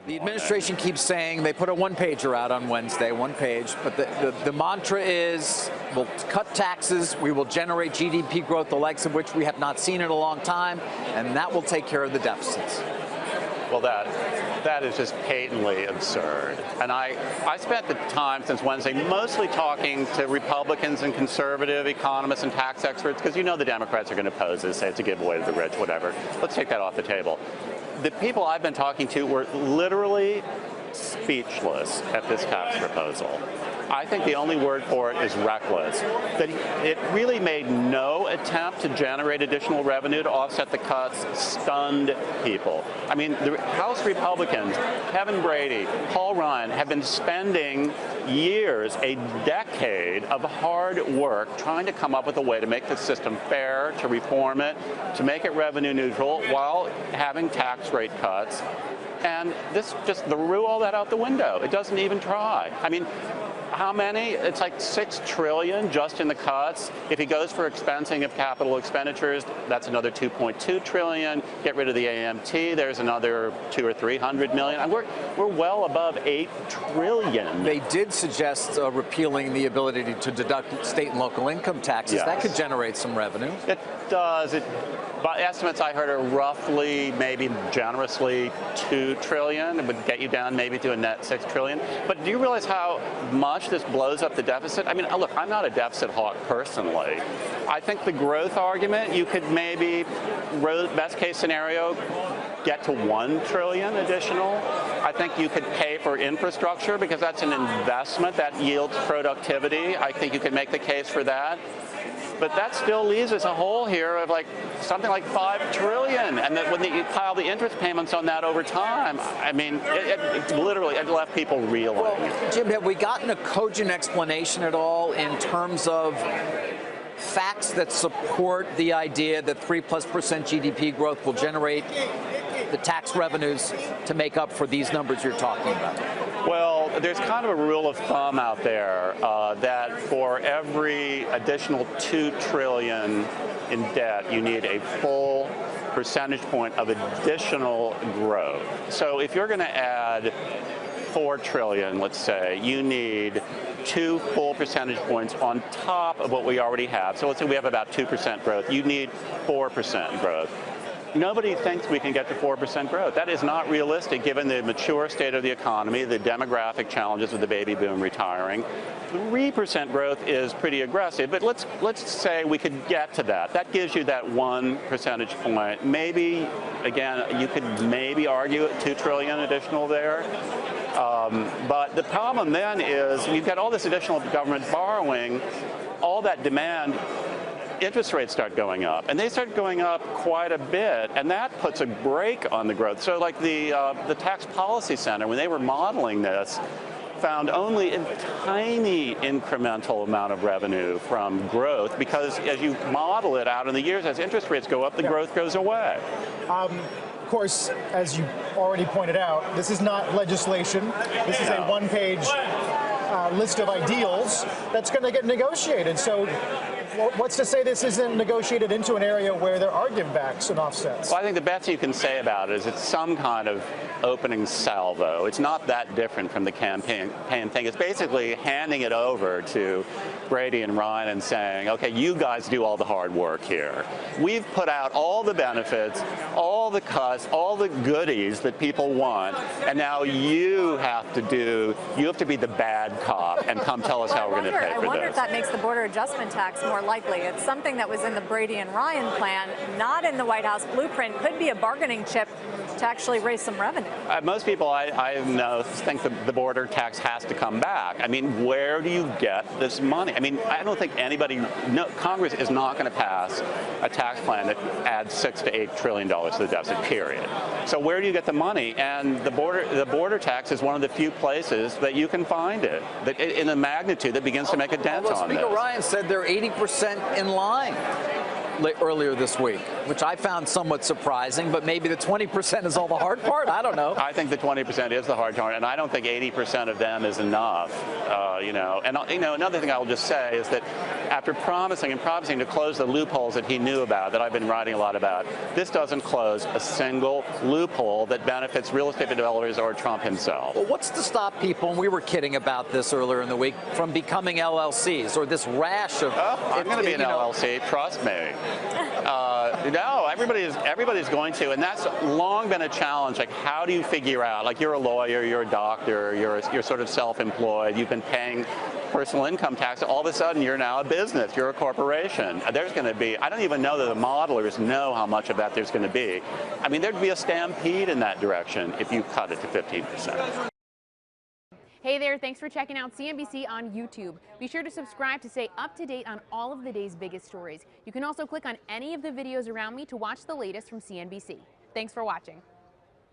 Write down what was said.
The administration keeps saying, they put a one-pager out on Wednesday, one page, but the mantra is, we'll cut taxes, we will generate GDP growth, the likes of which we have not seen in a long time, and that will take care of the deficits. Well, that is just patently absurd. And I spent the time since Wednesday mostly talking to Republicans and conservative economists and tax experts, because you know the Democrats are going to oppose this, say it's a giveaway to the rich, whatever. Let's take that off the table. The people I've been talking to were literally speechless at this tax proposal. I think the only word for it is reckless. That it really made no attempt to generate additional revenue to offset the cuts, stunned people. I mean, the House Republicans, Kevin Brady, Paul Ryan, have been spending years, a decade of hard work trying to come up with a way to make the system fair, to reform it, to make it revenue neutral while having tax rate cuts. And this just threw all that out the window. It doesn't even try. I mean, how many? It's like $6 trillion just in the cuts. If he goes for expensing of capital expenditures, that's another $2.2 trillion. Get rid of the AMT, there's another $200 or $300 million. And we're well above $8 trillion. They did suggest repealing the ability to deduct state and local income taxes. Yes. That could generate some revenue. It does. By estimates I heard are roughly, maybe generously, $2 trillion. It would get you down maybe to a net $6 trillion. But do you realize how much this blows up the deficit? I mean, look, I'm not a deficit hawk personally. I think the growth argument, you could maybe, best case scenario, get to $1 trillion additional. I think you could pay for infrastructure because that's an investment that yields productivity. I think you could make the case for that. But that still leaves us a hole here of like something like $5 trillion. And that when you pile the interest payments on that over time, I mean, it literally left people reeling. Well, Jim, have we gotten a cogent explanation at all in terms of facts that support the idea that 3+% GDP growth will generate the tax revenues to make up for these numbers you're talking about? Well, there's kind of a rule of thumb out there that for every additional $2 trillion in debt, you need a full percentage point of additional growth. So if you're going to add $4 trillion, let's say, you need 2 full percentage points on top of what we already have. So let's say we have about 2% growth. You need 4% growth. Nobody thinks we can get to 4% growth. That is not realistic given the mature state of the economy, the demographic challenges with the baby boom retiring. 3% growth is pretty aggressive, but let's say we could get to that. That gives you that 1 percentage point. Maybe, again, you could maybe argue $2 trillion additional there. But the problem then is you've got all this additional government borrowing, all that demand, interest rates start going up, and they start going up quite a bit, and that puts a brake on the growth. So like the Tax Policy Center, when they were modeling this, found only a tiny incremental amount of revenue from growth, because as you model it out in the years, as interest rates go up, the growth goes away. Of course, as you already pointed out, this is not legislation. This is a one-page list of ideals that's going to get negotiated. So what's to say this isn't negotiated into an area where there are givebacks and offsets? Well, I think the best you can say about it is it's some kind of opening salvo. It's not that different from the campaign thing. It's basically handing it over to Brady and Ryan and saying, okay, you guys do all the hard work here. We've put out all the benefits, all the cuts, all the goodies that people want, and now you have to be the bad cop and come tell us how we're going to pay for this. I wonder if that makes the border adjustment tax more likely. It's something that was in the Brady and Ryan plan, not in the White House blueprint. Could be a bargaining chip to actually raise some revenue. Most people I know think the border tax has to come back. I mean, where do you get this money? I mean, I don't think Congress is not going to pass a tax plan that adds $6 to $8 trillion to the deficit, period. So where do you get the money? And the border tax is one of the few places that you can find it, in a magnitude that begins to make a dent on this. Speaker Ryan said they're 80% in line earlier this week. which I found somewhat surprising, but maybe the 20% is all the hard part? I don't know. I think the 20% is the hard part, and I don't think 80% of them is enough. Another thing I'll just say is that after promising to close the loopholes that he knew about, that I've been writing a lot about, this doesn't close a single loophole that benefits real estate developers or Trump himself. Well, what's to stop people, and we were kidding about this earlier in the week, from becoming LLCs, or this rash of... I'm going to be an LLC, trust me. No, everybody's going to, and that's long been a challenge. Like, how do you figure out, like, you're a lawyer, you're a doctor, you're sort of self-employed, you've been paying personal income tax, all of a sudden you're now a business, you're a corporation. There's going to be, I don't even know that the modelers know how much of that there's going to be. I mean, there'd be a stampede in that direction if you cut it to 15%. Hey there, thanks for checking out CNBC on YouTube. Be sure to subscribe to stay up to date on all of the day's biggest stories. You can also click on any of the videos around me to watch the latest from CNBC. Thanks for watching.